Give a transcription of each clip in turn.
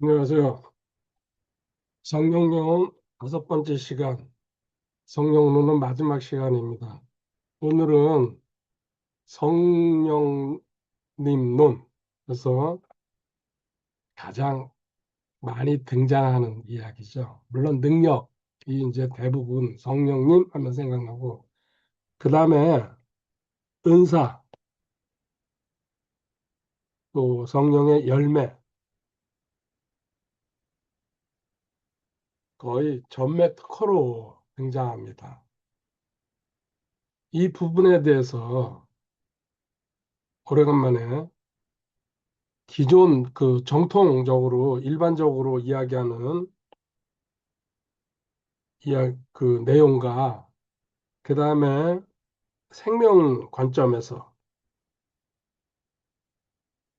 안녕하세요. 성령론 5번째 시간, 성령론은 마지막 시간입니다. 오늘은 성령님론, 그래서 가장 많이 등장하는 이야기죠. 물론 능력이 이제 대부분 성령님 하면 생각나고, 그 다음에 은사, 또 성령의 열매, 거의 전매 특허로 등장합니다. 이 부분에 대해서 오래간만에 기존 정통적으로 일반적으로 이야기하는 그 내용과 그 다음에 생명 관점에서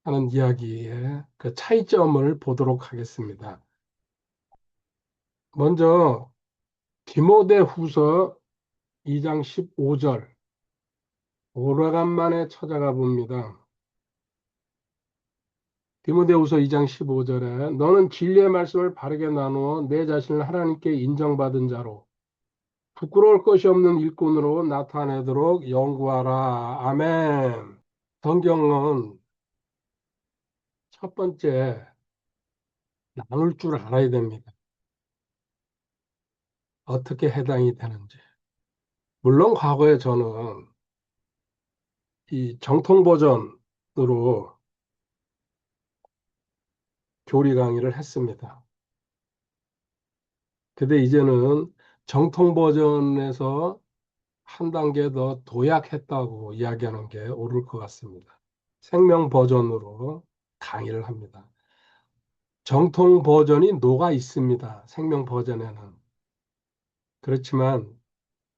하는 이야기의 그 차이점을 보도록 하겠습니다. 먼저 디모데 후서 2장 15절 오래간만에 찾아가 봅니다. 디모데 후서 2장 15절에 너는 진리의 말씀을 바르게 나누어 내 자신을 하나님께 인정받은 자로 부끄러울 것이 없는 일꾼으로 나타내도록 연구하라. 아멘. 성경은 첫 번째 나눌 줄 알아야 됩니다. 어떻게 해당이 되는지. 물론 과거에 저는 이 정통 버전으로 교리 강의를 했습니다. 근데 이제는 정통 버전에서 한 단계 더 도약했다고 이야기하는 게 옳을 것 같습니다. 생명 버전으로 강의를 합니다. 정통 버전이 녹아 있습니다. 생명 버전에는. 그렇지만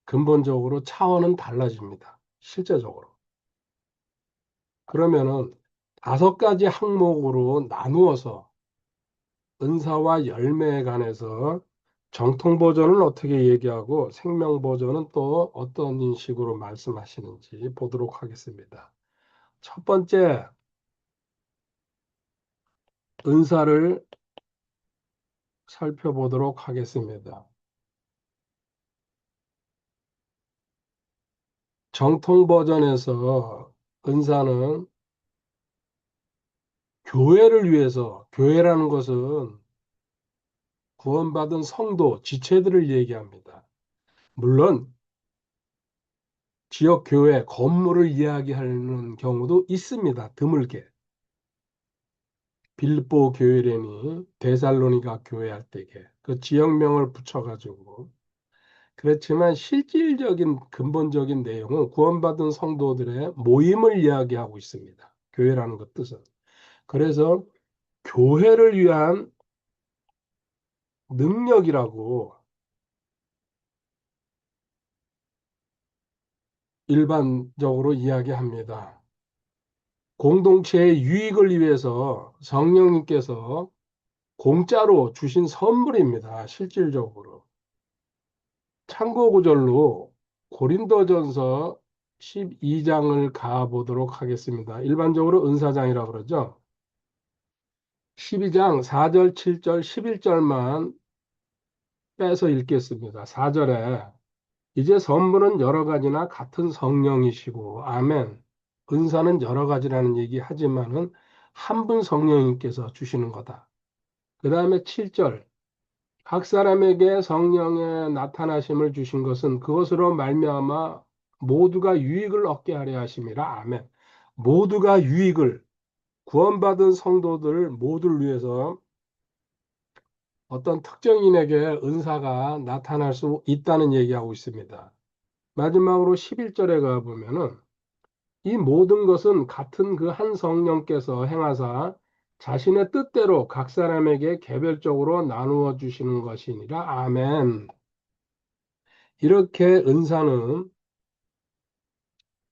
근본적으로 차원은 달라집니다. 실제적으로. 그러면은 5가지 항목으로 나누어서 은사와 열매에 관해서 정통 버전은 어떻게 얘기하고 생명 버전은 또 어떤 식으로 말씀하시는지 보도록 하겠습니다. 첫 번째, 은사를 살펴보도록 하겠습니다. 정통 버전에서 은사는 교회를 위해서, 교회라는 것은 구원받은 성도, 지체들을 얘기합니다. 물론 지역 교회, 건물을 이야기하는 경우도 있습니다. 드물게. 빌보 교회라니 데살로니가 교회 할 때게 그 지역명을 붙여가지고 그렇지만 실질적인 근본적인 내용은 구원받은 성도들의 모임을 이야기하고 있습니다. 교회라는 것 뜻은. 그래서 교회를 위한 능력이라고 일반적으로 이야기합니다. 공동체의 유익을 위해서 성령님께서 공짜로 주신 선물입니다. 실질적으로. 참고 구절로 고린도전서 12장을 가보도록 하겠습니다. 일반적으로 은사장이라고 그러죠. 12장 4절, 7절, 11절만 빼서 읽겠습니다. 4절에 이제 선물은 여러 가지나 같은 성령이시고 아멘. 은사는 여러 가지라는 얘기 하지만은 한 분 성령님께서 주시는 거다. 그 다음에 7절 각 사람에게 성령의 나타나심을 주신 것은 그것으로 말미암아 모두가 유익을 얻게 하려 하심이라. 아멘. 모두가 유익을 구원받은 성도들 모두를 위해서 어떤 특정인에게 은사가 나타날 수 있다는 얘기하고 있습니다. 마지막으로 11절에 가보면은 이 모든 것은 같은 그 한 성령께서 행하사 자신의 뜻대로 각 사람에게 개별적으로 나누어 주시는 것이니라. 아멘. 이렇게 은사는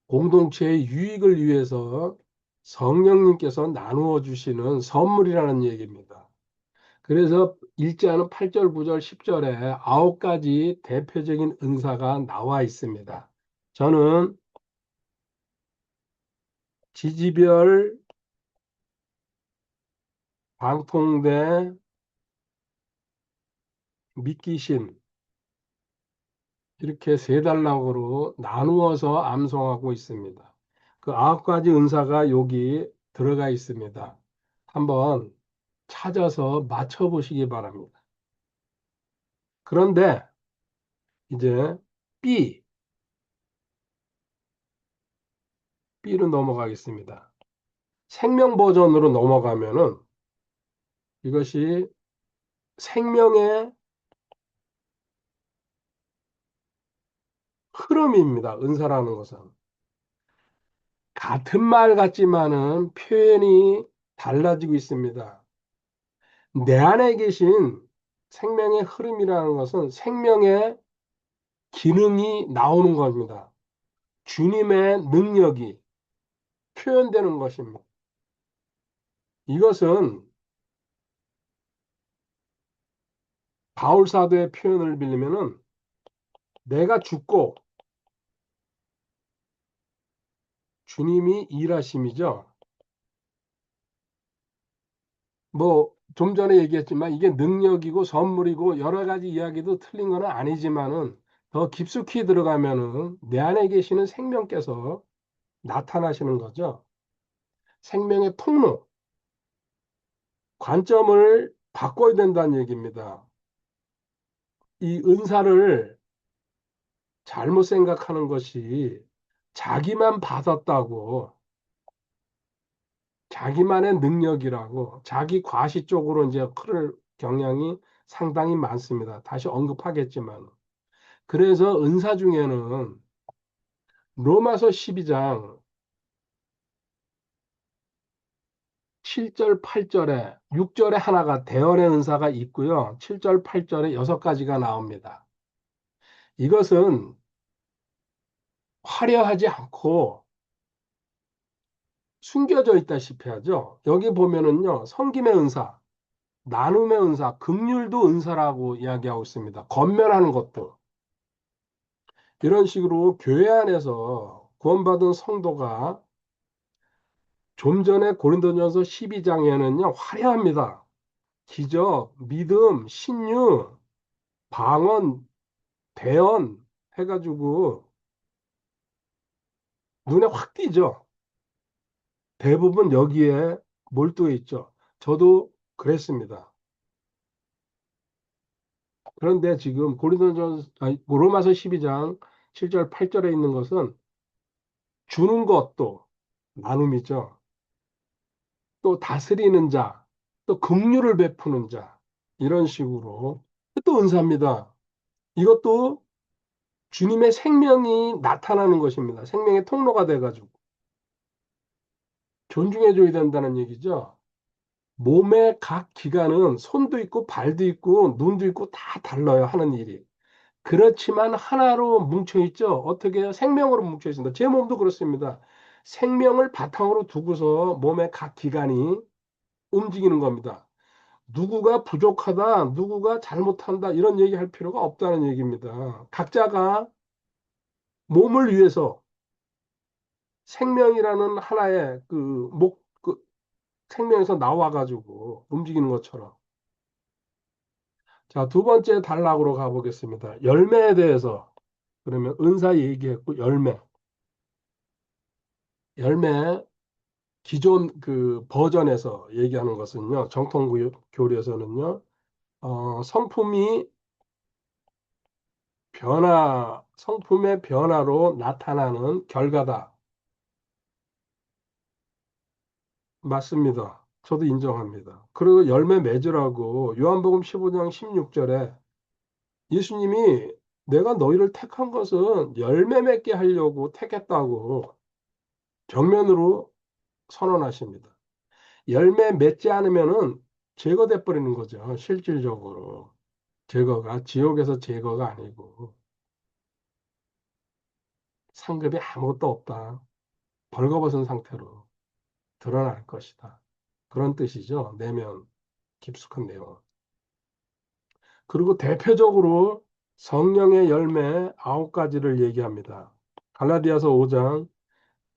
공동체의 유익을 위해서 성령님께서 나누어 주시는 선물이라는 얘기입니다. 그래서 읽지 않은 8절, 9절, 10절에 9가지 대표적인 은사가 나와 있습니다. 저는 지지별 방통대, 미끼신 이렇게 세 단락으로 나누어서 암송하고 있습니다. 그 9가지 은사가 여기 들어가 있습니다. 한번 찾아서 맞춰보시기 바랍니다. 그런데 이제 B, B로 넘어가겠습니다. 생명 버전으로 넘어가면은 이것이 생명의 흐름입니다. 은사라는 것은. 같은 말 같지만은 표현이 달라지고 있습니다. 내 안에 계신 생명의 흐름이라는 것은 생명의 기능이 나오는 겁니다. 주님의 능력이 표현되는 것입니다. 이것은 바울 사도의 표현을 빌리면은 내가 죽고 주님이 일하심이죠. 뭐 좀 전에 얘기했지만 이게 능력이고 선물이고 여러 가지 이야기도 틀린 건 아니지만은 더 깊숙이 들어가면은 내 안에 계시는 생명께서 나타나시는 거죠. 생명의 통로, 관점을 바꿔야 된다는 얘기입니다. 이 은사를 잘못 생각하는 것이 자기만 받았다고, 자기만의 능력이라고, 자기 과시 쪽으로 이제 흐를 경향이 상당히 많습니다. 다시 언급하겠지만. 그래서 은사 중에는 로마서 12장 7절, 8절에 6절에 하나가 대언의 은사가 있고요. 7절, 8절에 6가지가 나옵니다. 이것은 화려하지 않고 숨겨져 있다시피 하죠. 여기 보면은요, 섬김의 은사, 나눔의 은사, 긍휼도 은사라고 이야기하고 있습니다. 권면하는 것도. 이런 식으로 교회 안에서 구원받은 성도가 좀 전에 고린도전서 12장에는요, 화려합니다. 기적, 믿음, 신유, 방언, 대언 해가지고 눈에 확 띄죠. 대부분 여기에 몰두해 있죠. 저도 그랬습니다. 그런데 지금 로마서 12장 7절 8절에 있는 것은 주는 것도 나눔이죠. 또 다스리는 자, 또 긍휼을 베푸는 자 이런 식으로 또 은사입니다. 이것도 주님의 생명이 나타나는 것입니다. 생명의 통로가 돼가지고 존중해 줘야 된다는 얘기죠. 몸의 각 기관은 손도 있고 발도 있고 눈도 있고 다 달라요. 하는 일이. 그렇지만 하나로 뭉쳐 있죠. 어떻게 해요? 생명으로 뭉쳐 있습니다. 제 몸도 그렇습니다. 생명을 바탕으로 두고서 몸의 각 기관이 움직이는 겁니다. 누구가 부족하다, 누구가 잘못한다 이런 얘기할 필요가 없다는 얘기입니다. 각자가 몸을 위해서 생명이라는 하나의 그 생명에서 나와가지고 움직이는 것처럼. 자, 두 번째 단락으로 가보겠습니다. 열매에 대해서. 그러면 은사 얘기했고, 열매. 열매, 기존 그 버전에서 얘기하는 것은요, 정통 교리에서는요, 성품이 성품의 변화로 나타나는 결과다. 맞습니다. 저도 인정합니다. 그리고 열매 맺으라고 요한복음 15장 16절에 예수님이 내가 너희를 택한 것은 열매 맺게 하려고 택했다고 정면으로 선언하십니다. 열매 맺지 않으면은 제거돼 버리는 거죠. 실질적으로. 제거가 지옥에서 제거가 아니고 상급이 아무것도 없다. 벌거벗은 상태로 드러날 것이다. 그런 뜻이죠. 내면 깊숙한 내용. 그리고 대표적으로 성령의 열매 9가지를 얘기합니다. 갈라디아서 5장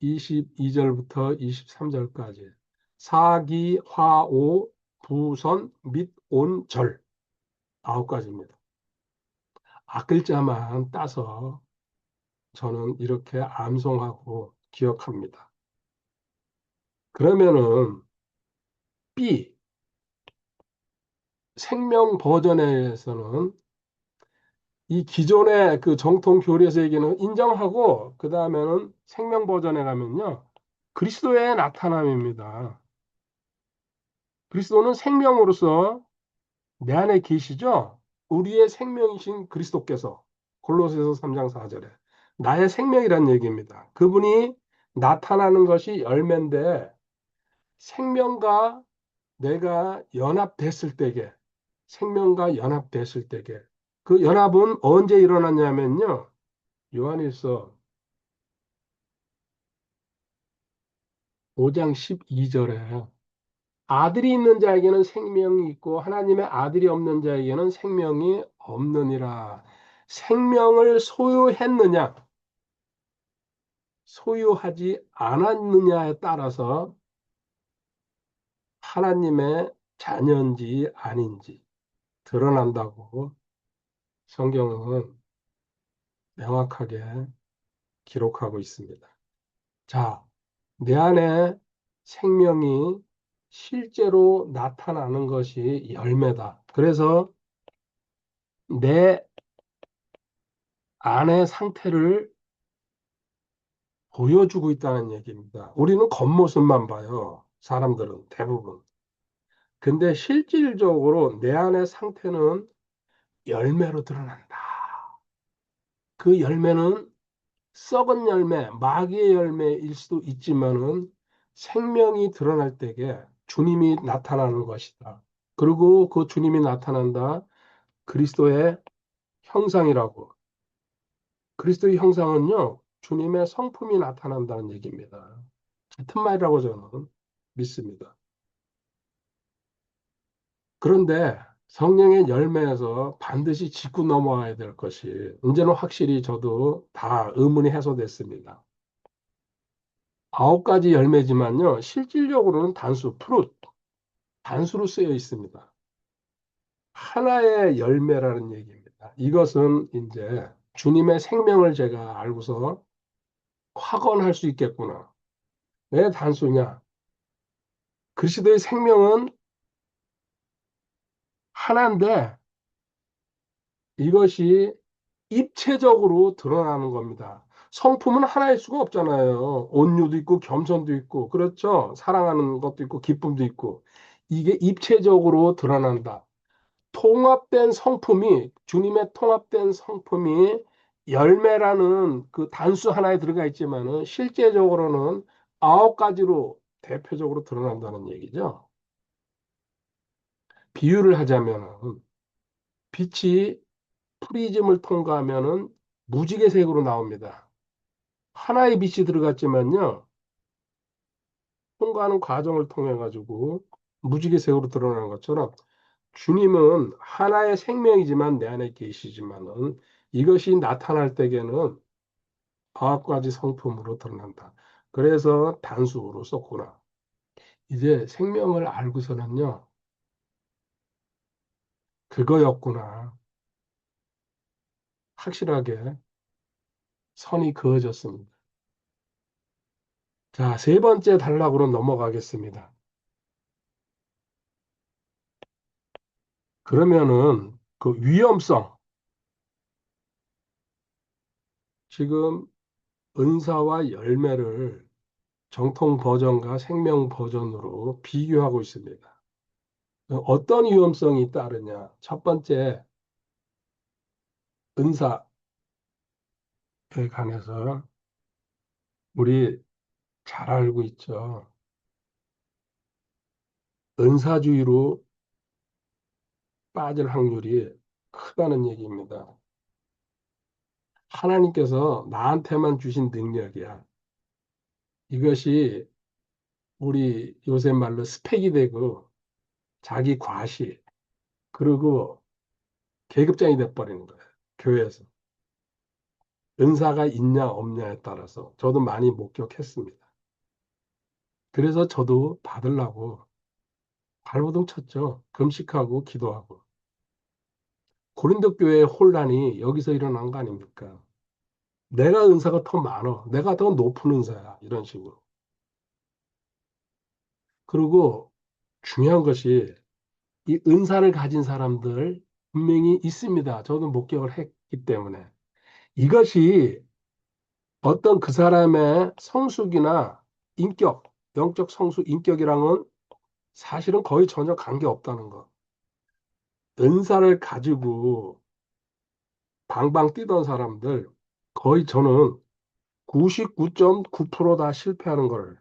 22절부터 23절까지 사기, 화오, 부선 및 온절 9가지입니다. 앞글자만 따서 저는 이렇게 암송하고 기억합니다. 그러면은 B 생명 버전에서는 이 기존의 그 정통 교리에서 얘기는 인정하고 그 다음에는 생명 버전에 가면요. 그리스도의 나타남입니다. 그리스도는 생명으로서 내 안에 계시죠? 우리의 생명이신 그리스도께서 골로새서 3장 4절에 나의 생명이란 얘기입니다. 그분이 나타나는 것이 열매인데 생명과 내가 연합됐을 때게 생명과 연합됐을 때게 그 연합은 언제 일어났냐면요. 요한일서 5장 12절에 아들이 있는 자에게는 생명이 있고 하나님의 아들이 없는 자에게는 생명이 없느니라. 생명을 소유했느냐, 소유하지 않았느냐에 따라서 하나님의 자녀인지 아닌지 드러난다고 성경은 명확하게 기록하고 있습니다. 자, 내 안에 생명이 실제로 나타나는 것이 열매다. 그래서 내 안의 상태를 보여주고 있다는 얘기입니다. 우리는 겉모습만 봐요. 사람들은 대부분. 근데 실질적으로 내 안의 상태는 열매로 드러난다. 그 열매는 썩은 열매, 마귀의 열매일 수도 있지만은 생명이 드러날 때에 주님이 나타나는 것이다. 그리고 그 주님이 나타난다. 그리스도의 형상이라고. 그리스도의 형상은요, 주님의 성품이 나타난다는 얘기입니다. 같은 말이라고 저는 믿습니다. 그런데 성령의 열매에서 반드시 짚고 넘어와야 될 것이, 이제는 확실히 저도 다 의문이 해소됐습니다. 9가지 열매지만요, 실질적으로는 단수, 프룻, 단수로 쓰여 있습니다. 하나의 열매라는 얘기입니다. 이것은 이제 주님의 생명을 제가 알고서 확언할 수 있겠구나. 왜 단수냐? 그리스도의 생명은 하나인데 이것이 입체적으로 드러나는 겁니다. 성품은 하나일 수가 없잖아요. 온유도 있고 겸손도 있고 그렇죠. 사랑하는 것도 있고 기쁨도 있고 이게 입체적으로 드러난다. 통합된 성품이 주님의 통합된 성품이 열매라는 그 단수 하나에 들어가 있지만은 실제적으로는 9가지로 대표적으로 드러난다는 얘기죠. 비유를 하자면은 빛이 프리즘을 통과하면은 무지개색으로 나옵니다. 하나의 빛이 들어갔지만요, 통과하는 과정을 통해 가지고 무지개색으로 드러나는 것처럼 주님은 하나의 생명이지만 내 안에 계시지만은 이것이 나타날 때에는 9가지 성품으로 드러난다. 그래서 단수로 썼구나. 이제 생명을 알고서는요, 그거였구나. 확실하게 선이 그어졌습니다. 자, 세 번째 단락으로 넘어가겠습니다. 그러면은 그 위험성, 지금 은사와 열매를 정통 버전과 생명 버전으로 비교하고 있습니다. 어떤 위험성이 따르냐? 첫 번째, 은사에 관해서 우리 잘 알고 있죠. 은사주의로 빠질 확률이 크다는 얘기입니다. 하나님께서 나한테만 주신 능력이야. 이것이 우리 요새 말로 스펙이 되고 자기 과시, 그리고 계급장이 돼버리는 거예요. 교회에서. 은사가 있냐 없냐에 따라서 저도 많이 목격했습니다. 그래서 저도 받으려고 발버둥 쳤죠. 금식하고 기도하고. 고린도 교회의 혼란이 여기서 일어난 거 아닙니까? 내가 은사가 더 많어. 내가 더 높은 은사야. 이런 식으로. 그리고 중요한 것이 이 은사를 가진 사람들 분명히 있습니다. 저도 목격을 했기 때문에. 이것이 어떤 그 사람의 성숙이나 인격, 영적 성숙 인격이랑은 사실은 거의 전혀 관계 없다는 거. 은사를 가지고 방방 뛰던 사람들 거의 저는 99.9%다 실패하는 걸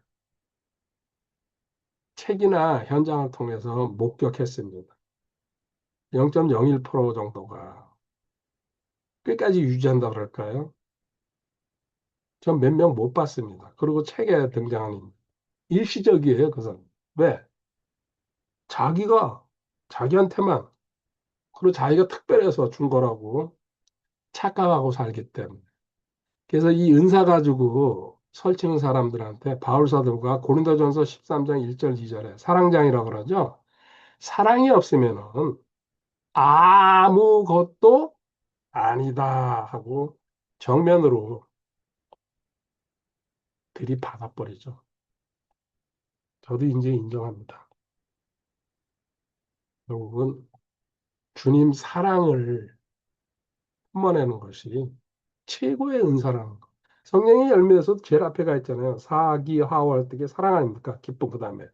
책이나 현장을 통해서 목격했습니다. 0.01% 정도가 끝까지 유지한다 그럴까요? 전 몇 명 못 봤습니다. 그리고 책에 등장하는 일시적이에요, 그 사람. 왜? 자기가 자기한테만 그리고 자기가 특별해서 준 거라고 착각하고 살기 때문에. 그래서 이 은사 가지고 설치는 사람들한테 바울 사도가 고린도전서 13장 1절 2절에 사랑장이라고 그러죠. 사랑이 없으면은 아무것도 아니다 하고 정면으로 들이받아버리죠. 저도 이제 인정합니다. 결국은 주님 사랑을 뿜어내는 것이 최고의 은사라는 거. 성령의 열매에서도 제일 앞에 가 있잖아요. 사기하월되게 사랑 아닙니까? 기쁨 그 다음에.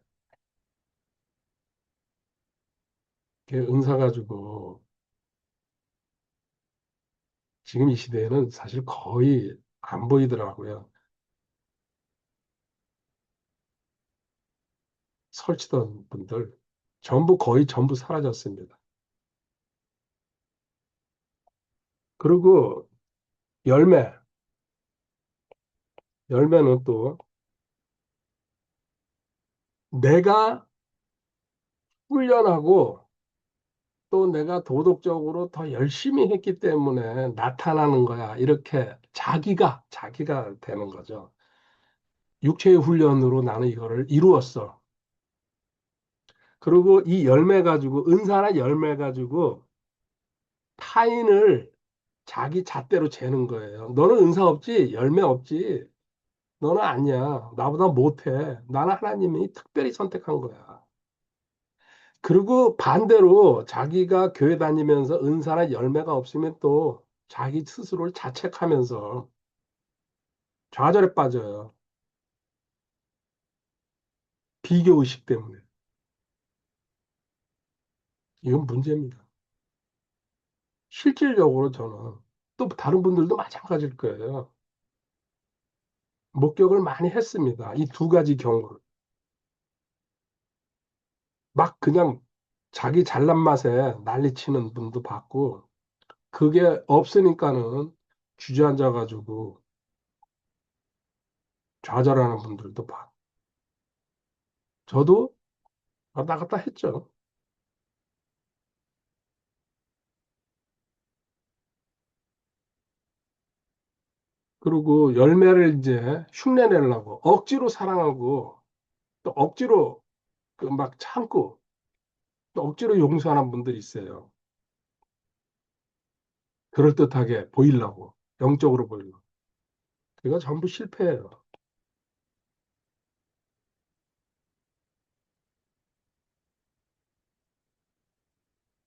은사 가지고 지금 이 시대에는 사실 거의 안 보이더라고요. 설치던 분들 전부 거의 전부 사라졌습니다. 그리고 열매, 열매는 또 내가 훈련하고 또 내가 도덕적으로 더 열심히 했기 때문에 나타나는 거야. 이렇게 자기가 되는 거죠. 육체의 훈련으로 나는 이거를 이루었어. 그리고 이 열매 가지고, 은사나 열매 가지고 타인을 자기 잣대로 재는 거예요. 너는 은사 없지? 열매 없지? 너는 아니야. 나보다 못해. 나는 하나님이 특별히 선택한 거야. 그리고 반대로 자기가 교회 다니면서 은사나 열매가 없으면 또 자기 스스로를 자책하면서 좌절에 빠져요. 비교의식 때문에. 이건 문제입니다. 실질적으로 저는 또 다른 분들도 마찬가지일 거예요. 목격을 많이 했습니다. 이 두 가지 경우를. 막 그냥 자기 잘난 맛에 난리치는 분도 봤고, 그게 없으니까는 주저앉아가지고 좌절하는 분들도 봤고, 저도 왔다 갔다 했죠. 그리고 열매를 이제 흉내 내려고 억지로 사랑하고 또 억지로 그 막 참고 또 억지로 용서하는 분들이 있어요. 그럴듯하게 보이려고, 영적으로 보이려고. 그거 전부 실패예요.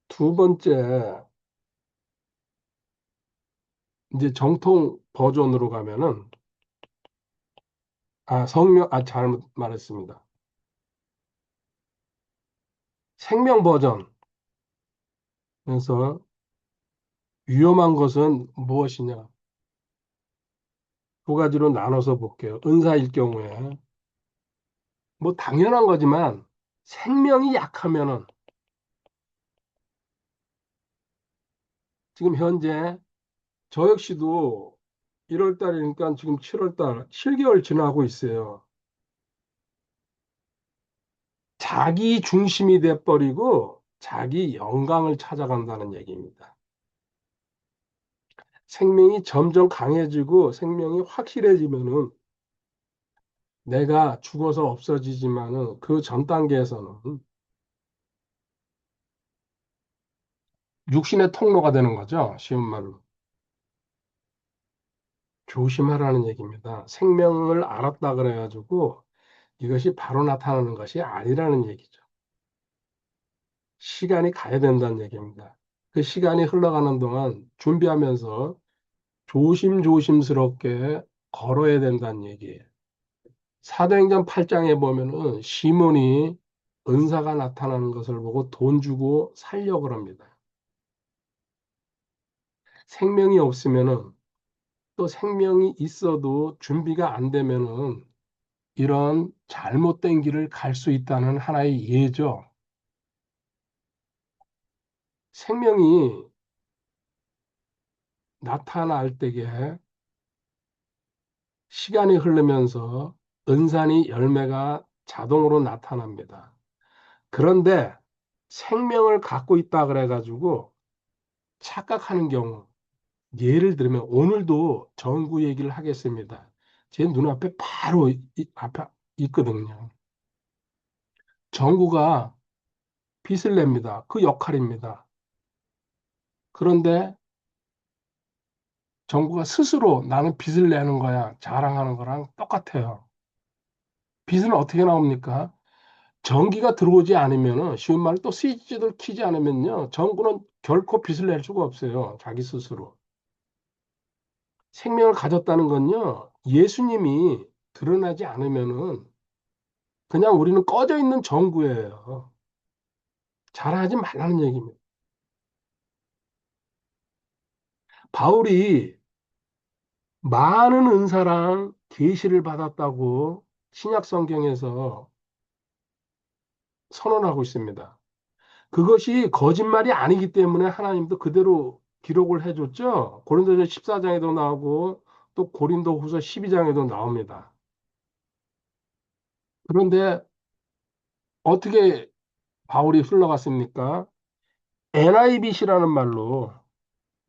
두 번째, 이제 정통 버전으로 가면은, 잘못 말했습니다. 생명 버전. 그래서 위험한 것은 무엇이냐? 두 가지로 나눠서 볼게요. 은사일 경우에. 뭐 당연한 거지만 생명이 약하면은 지금 현재 저 역시도 1월 달이니까 지금 7월 달, 7개월 지나고 있어요. 자기 중심이 돼버리고 자기 영광을 찾아간다는 얘기입니다. 생명이 점점 강해지고 생명이 확실해지면은 내가 죽어서 없어지지만은 그 전 단계에서는 육신의 통로가 되는 거죠. 쉬운 말로. 조심하라는 얘기입니다. 생명을 알았다 그래가지고 이것이 바로 나타나는 것이 아니라는 얘기죠. 시간이 가야 된다는 얘기입니다. 그 시간이 흘러가는 동안 준비하면서 조심조심스럽게 걸어야 된다는 얘기예요. 사도행전 8장에 보면은 시몬이 은사가 나타나는 것을 보고 돈 주고 살려고 합니다. 생명이 없으면은 또 생명이 있어도 준비가 안 되면은 이런 잘못된 길을 갈 수 있다는 하나의 예죠. 생명이 나타날 때에 시간이 흐르면서 은산이 열매가 자동으로 나타납니다. 그런데 생명을 갖고 있다 그래가지고 착각하는 경우, 예를 들면 오늘도 전구 얘기를 하겠습니다. 제 눈앞에 바로 앞에 있거든요. 전구가 빚을 냅니다. 그 역할입니다. 그런데 정부가 스스로 나는 빚을 내는 거야 자랑하는 거랑 똑같아요. 빚은 어떻게 나옵니까? 전기가 들어오지 않으면은 쉬운 말로 또 스위치를 키지 않으면요 정부는 결코 빚을 낼 수가 없어요. 자기 스스로. 생명을 가졌다는 건요 예수님이 드러나지 않으면은 그냥 우리는 꺼져 있는 전구예요. 자랑하지 말라는 얘기입니다. 바울이 많은 은사랑 계시를 받았다고 신약 성경에서 선언하고 있습니다. 그것이 거짓말이 아니기 때문에 하나님도 그대로 기록을 해줬죠. 고린도전 14장에도 나오고 또 고린도후서 12장에도 나옵니다. 그런데 어떻게 바울이 흘러갔습니까? NIBC라는 말로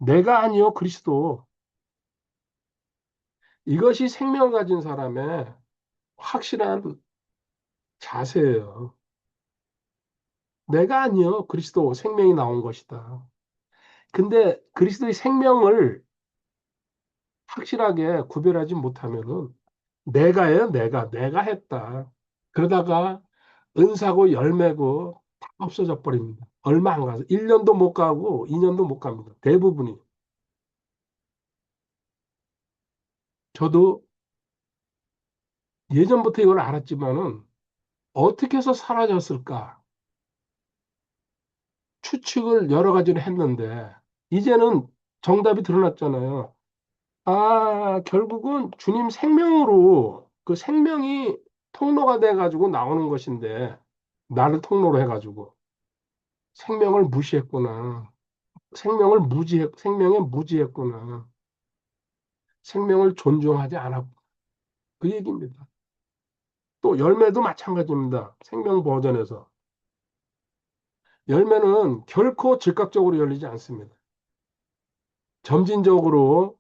내가 아니요 그리스도, 이것이 생명을 가진 사람의 확실한 자세예요. 내가 아니요 그리스도, 생명이 나온 것이다. 근데 그리스도의 생명을 확실하게 구별하지 못하면은 내가예요, 내가 했다. 그러다가 은사고 열매고 다 없어져 버립니다. 얼마 안 가서 1년도 못 가고 2년도 못 갑니다. 대부분이. 저도 예전부터 이걸 알았지만은 어떻게 해서 사라졌을까? 추측을 여러 가지를 했는데 이제는 정답이 드러났잖아요. 아, 결국은 주님 생명으로 그 생명이 통로가 돼 가지고 나오는 것인데 나를 통로로 해 가지고 생명을 무시했구나. 생명에 무지했구나. 생명을 존중하지 않았고. 그 얘기입니다. 또 열매도 마찬가지입니다. 생명 버전에서. 열매는 결코 즉각적으로 열리지 않습니다. 점진적으로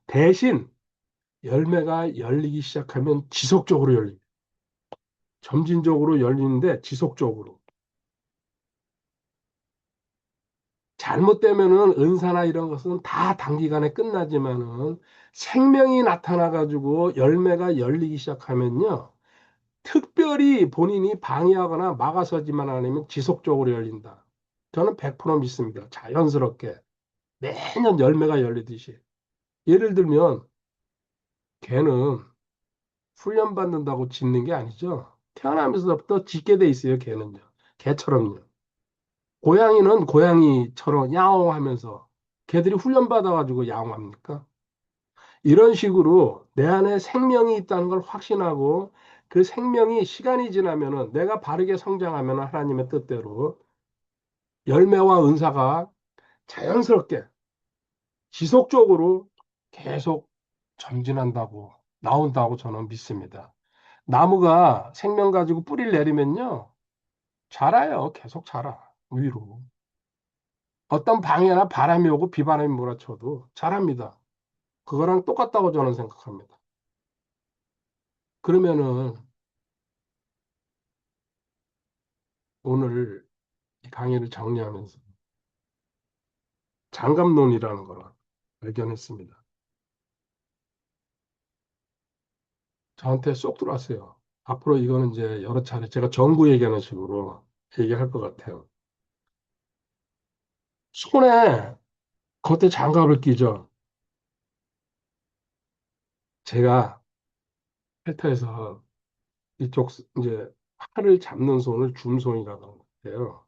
대신 열매가 열리기 시작하면 지속적으로 열립니다. 점진적으로 열리는데 지속적으로. 잘못되면은 은사나 이런 것은 다 단기간에 끝나지만은 생명이 나타나가지고 열매가 열리기 시작하면요. 특별히 본인이 방해하거나 막아서지만 않으면 지속적으로 열린다. 저는 100% 믿습니다. 자연스럽게. 매년 열매가 열리듯이. 예를 들면, 개는 훈련받는다고 짖는 게 아니죠. 태어나면서부터 짖게 돼 있어요, 개는요. 개처럼요. 고양이는 고양이처럼 야옹하면서 개들이 훈련받아가지고 야옹합니까? 이런 식으로 내 안에 생명이 있다는 걸 확신하고 그 생명이 시간이 지나면은 내가 바르게 성장하면 하나님의 뜻대로 열매와 은사가 자연스럽게 지속적으로 계속 전진한다고 나온다고 저는 믿습니다. 나무가 생명 가지고 뿌리를 내리면요. 자라요. 계속 자라. 위로. 어떤 방해나 바람이 오고 비바람이 몰아쳐도 자랍니다. 그거랑 똑같다고 저는 생각합니다. 그러면은 오늘 이 강의를 정리하면서 장갑론이라는 걸 발견했습니다. 저한테 쏙 들어왔어요. 앞으로 이거는 이제 여러 차례 제가 정부 얘기하는 식으로 얘기할 것 같아요. 손에 겉에 장갑을 끼죠. 제가 헬터에서 이쪽 이제 팔을 잡는 손을 줌손이라고 하는 것 같아요.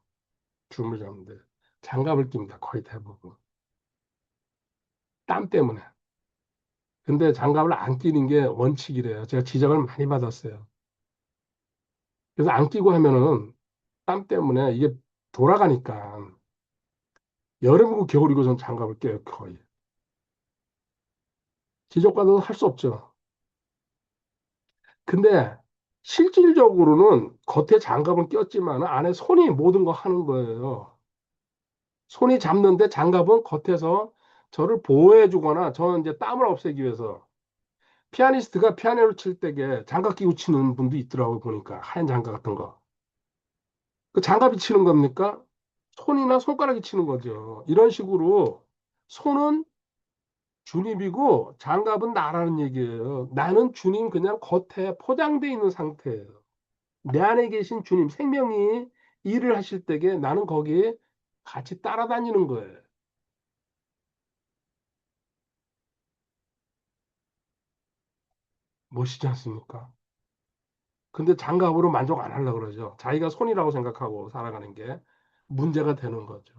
줌을 잡는데 장갑을 낍니다. 거의 대부분. 땀 때문에. 근데 장갑을 안 끼는 게 원칙이래요. 제가 지적을 많이 받았어요. 그래서 안 끼고 하면은 땀 때문에 이게 돌아가니까 여름이고 겨울이고 전 장갑을 껴요. 거의. 지적받아도 할 수 없죠. 근데 실질적으로는 겉에 장갑은 꼈지만 안에 손이 모든 거 하는 거예요. 손이 잡는데 장갑은 겉에서 저를 보호해 주거나 저는 이제 땀을 없애기 위해서 피아니스트가 피아노를 칠 때게 장갑 끼고 치는 분도 있더라고요. 보니까 하얀 장갑 같은 거. 그 장갑이 치는 겁니까? 손이나 손가락이 치는 거죠. 이런 식으로 손은 주님이고 장갑은 나라는 얘기예요. 나는 주님 그냥 겉에 포장돼 있는 상태예요. 내 안에 계신 주님 생명이 일을 하실 때에 나는 거기에 같이 따라다니는 거예요. 멋있지 않습니까? 근데 장갑으로 만족 안 하려고 그러죠. 자기가 손이라고 생각하고 살아가는 게 문제가 되는 거죠.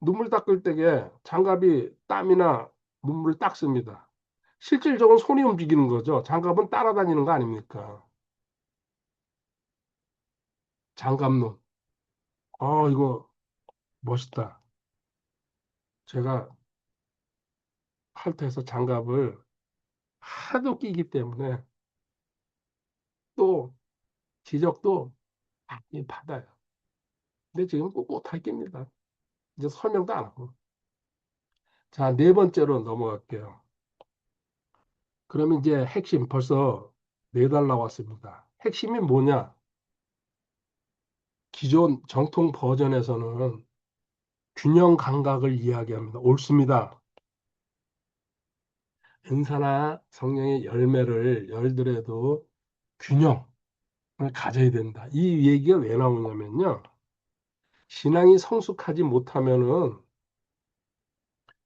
눈물 닦을 때에 장갑이 땀이나 눈물을 닦습니다. 실질적으로 손이 움직이는 거죠. 장갑은 따라다니는 거 아닙니까? 장갑론. 이거 멋있다. 제가 할때에서 장갑을 하도 끼기 때문에 또 지적도 많이 받아요. 근데 지금 꿋꿋하게 낍니다. 이제 설명도 안 하고. 자, 네 번째로 넘어갈게요. 그러면 이제 핵심 벌써 네 달 나왔습니다. 핵심이 뭐냐? 기존 정통 버전에서는 균형 감각을 이야기합니다. 옳습니다. 은사나 성령의 열매를 열더라도 균형을 가져야 된다. 이 얘기가 왜 나오냐면요. 신앙이 성숙하지 못하면은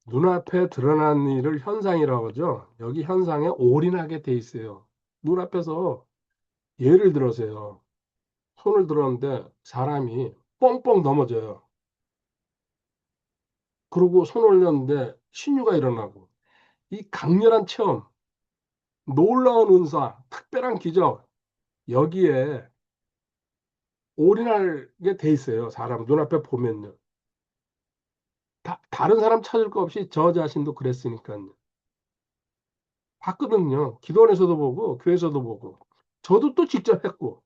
눈앞에 드러난 일을 현상이라고 하죠. 여기 현상에 올인하게 돼 있어요. 눈앞에서 예를 들어서요. 손을 들었는데 사람이 뻥뻥 넘어져요. 그리고 손 올렸는데 신유가 일어나고 이 강렬한 체험, 놀라운 은사, 특별한 기적 여기에 올인하게 돼 있어요. 사람 눈앞에 보면요. 다른 사람 찾을 거 없이 저 자신도 그랬으니까요. 봤거든요. 기도원에서도 보고 교회에서도 보고 저도 또 직접 했고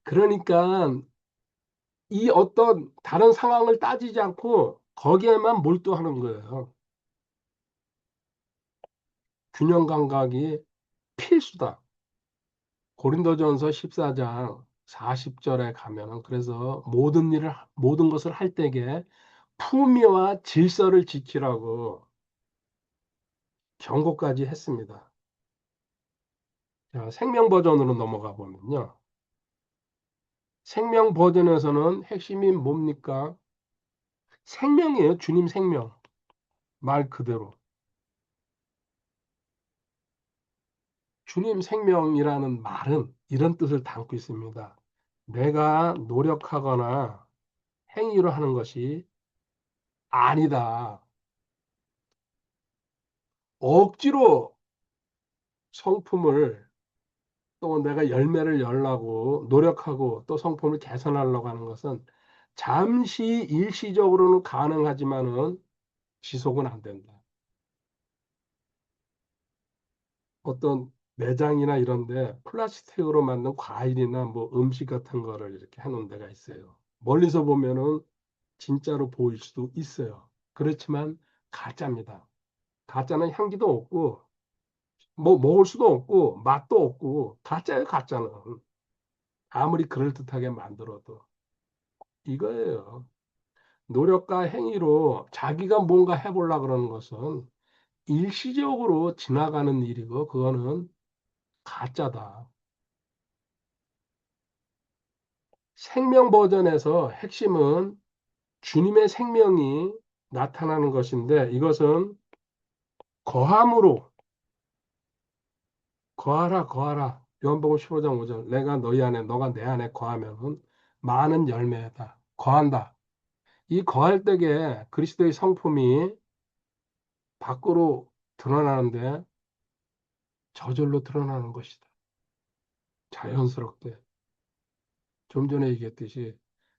그러니까 이 어떤 다른 상황을 따지지 않고 거기에만 몰두하는 거예요. 균형 감각이 필수다. 고린도전서 14장 40절에 가면은 그래서 모든 것을 할 때에 품위와 질서를 지키라고 경고까지 했습니다. 자, 생명 버전으로 넘어가 보면요. 생명 버전에서는 핵심이 뭡니까? 생명이에요. 주님 생명. 말 그대로. 주님 생명이라는 말은 이런 뜻을 담고 있습니다. 내가 노력하거나 행위로 하는 것이 아니다. 억지로 성품을 또 내가 열매를 열라고 노력하고 또 성품을 개선하려고 하는 것은 잠시 일시적으로는 가능하지만은 지속은 안 된다. 어떤 매장이나 이런데 플라스틱으로 만든 과일이나 뭐 음식 같은 거를 이렇게 해놓은 데가 있어요. 멀리서 보면은 진짜로 보일 수도 있어요. 그렇지만 가짜입니다. 가짜는 향기도 없고 뭐 먹을 수도 없고 맛도 없고 가짜예요, 가짜는. 아무리 그럴듯하게 만들어도 이거예요. 노력과 행위로 자기가 뭔가 해보려 그러는 것은 일시적으로 지나가는 일이고, 그거는 가짜다. 생명 버전에서 핵심은 주님의 생명이 나타나는 것인데, 이것은 거함으로, 거하라, 거하라. 요한복음 15장 5절. 내가 너희 안에, 너가 내 안에 거하면 많은 열매다. 거한다. 이 거할 때에 그리스도의 성품이 밖으로 드러나는데 저절로 드러나는 것이다. 자연스럽게. 좀 전에 얘기했듯이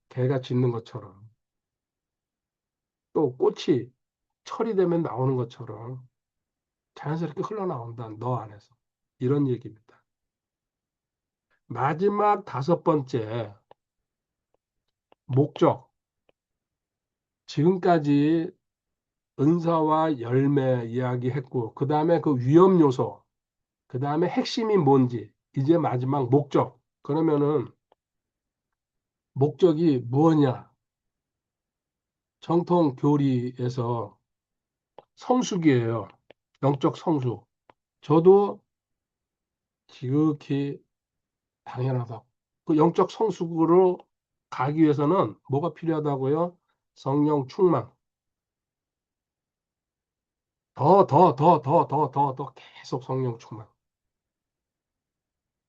개가 짖는 것처럼 또 꽃이 철이 되면 나오는 것처럼 자연스럽게 흘러나온다. 너 안에서. 이런 얘기입니다. 마지막 다섯 번째, 목적. 지금까지 은사와 열매 이야기했고, 그 다음에 그 위험 요소, 그 다음에 핵심이 뭔지, 이제 마지막 목적. 그러면은 목적이 무엇이냐? 정통 교리에서 성숙이에요. 영적 성숙. 저도 지극히 당연하다. 그 영적 성숙으로 가기 위해서는 뭐가 필요하다고요? 성령 충만. 더 계속 성령 충만.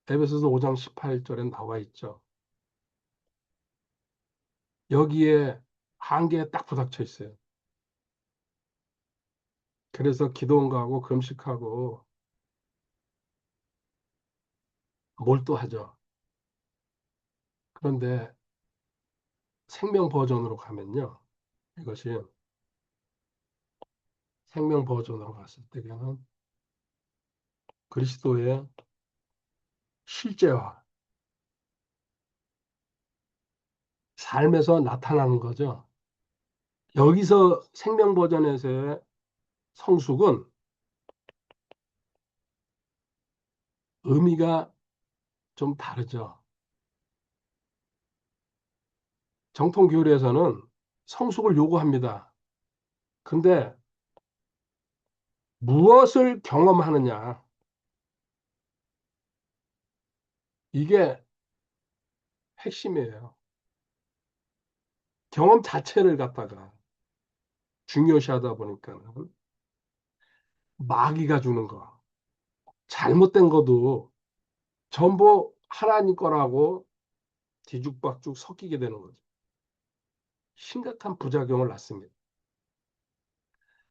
에베소서 5장 18절에 나와 있죠. 여기에 한계에 딱 부닥쳐 있어요. 그래서 기도원가하고 금식하고 몰두하죠. 그런데 생명 버전으로 가면요. 이것이 생명 버전으로 갔을 때는 그리스도의 실제와 삶에서 나타나는 거죠. 여기서 생명 버전에서의 성숙은 의미가 좀 다르죠. 정통 교리에서는 성숙을 요구합니다. 근데 무엇을 경험하느냐, 이게 핵심이에요. 경험 자체를 갖다가 중요시하다 보니까는 마귀가 주는 거, 잘못된 것도 전부 하나님 거라고 뒤죽박죽 섞이게 되는 거죠. 심각한 부작용을 낳습니다.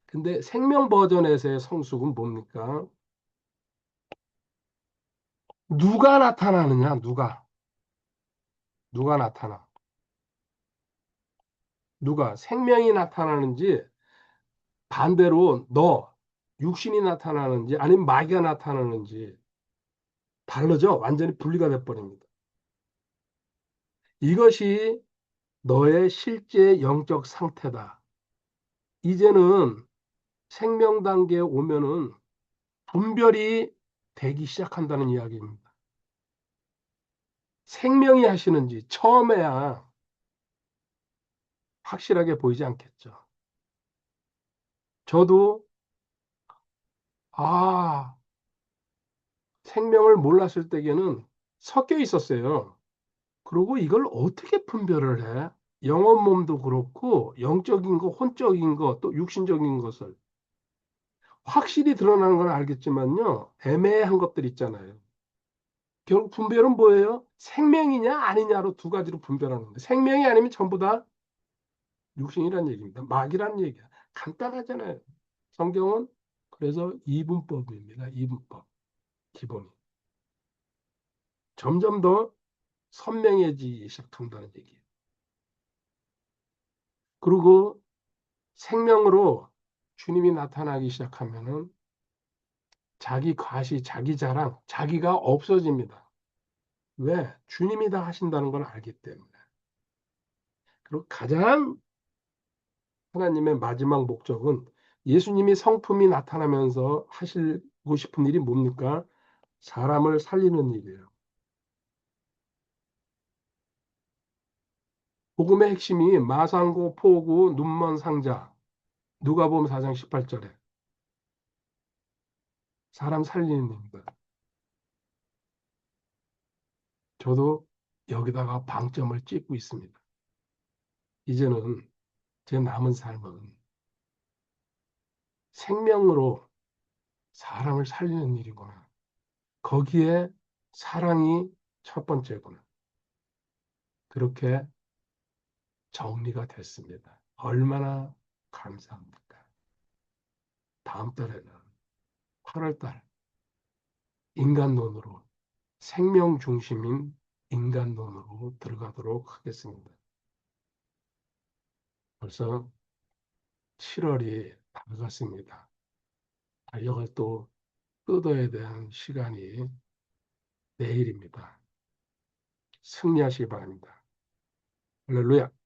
근데 생명 버전에서의 성숙은 뭡니까? 누가 나타나느냐, 누가 나타나. 누가 생명이 나타나는지 반대로 육신이 나타나는지 아니면 마귀가 나타나는지 다르죠. 완전히 분리가 돼버립니다. 이것이 너의 실제 영적 상태다. 이제는 생명 단계에 오면은 분별이 되기 시작한다는 이야기입니다. 생명이 하시는지 처음에야 확실하게 보이지 않겠죠. 저도 아, 생명을 몰랐을 때에는 섞여 있었어요. 그리고 이걸 어떻게 분별을 해? 영혼 몸도 그렇고 영적인 거, 혼적인 거, 또 육신적인 것을 확실히 드러나는 건 알겠지만요. 애매한 것들 있잖아요. 결국 분별은 뭐예요? 생명이냐 아니냐로 두 가지로 분별하는데 생명이 아니면 전부 다 육신이란 얘기입니다. 막이란 얘기야. 간단하잖아요. 성경은 그래서 이분법입니다. 이분법 기본이 점점 더 선명해지기 시작한다는 얘기예요. 그리고 생명으로 주님이 나타나기 시작하면은 자기 과시, 자기 자랑, 자기가 없어집니다. 왜? 주님이 다 하신다는 걸 알기 때문에. 그리고 가장 하나님의 마지막 목적은 예수님이 성품이 나타나면서 하시고 싶은 일이 뭡니까? 사람을 살리는 일이에요. 복음의 핵심이 마상고, 포구, 눈먼 상자. 누가복음 4장 18절에 사람 살리는 입니다. 저도 여기다가 방점을 찍고 있습니다. 이제는 제 남은 삶은 생명으로 사람을 살리는 일이구나. 거기에 사랑이 첫 번째구나. 그렇게 정리가 됐습니다. 얼마나 감사합니까? 다음 달에는 8월 달 인간론으로 생명 중심인 인간론으로 들어가도록 하겠습니다. 벌써 7월이 다가갔습니다. 달력을 또 뜯어야 되는 시간이 내일입니다. 승리하시기 바랍니다. 할렐루야.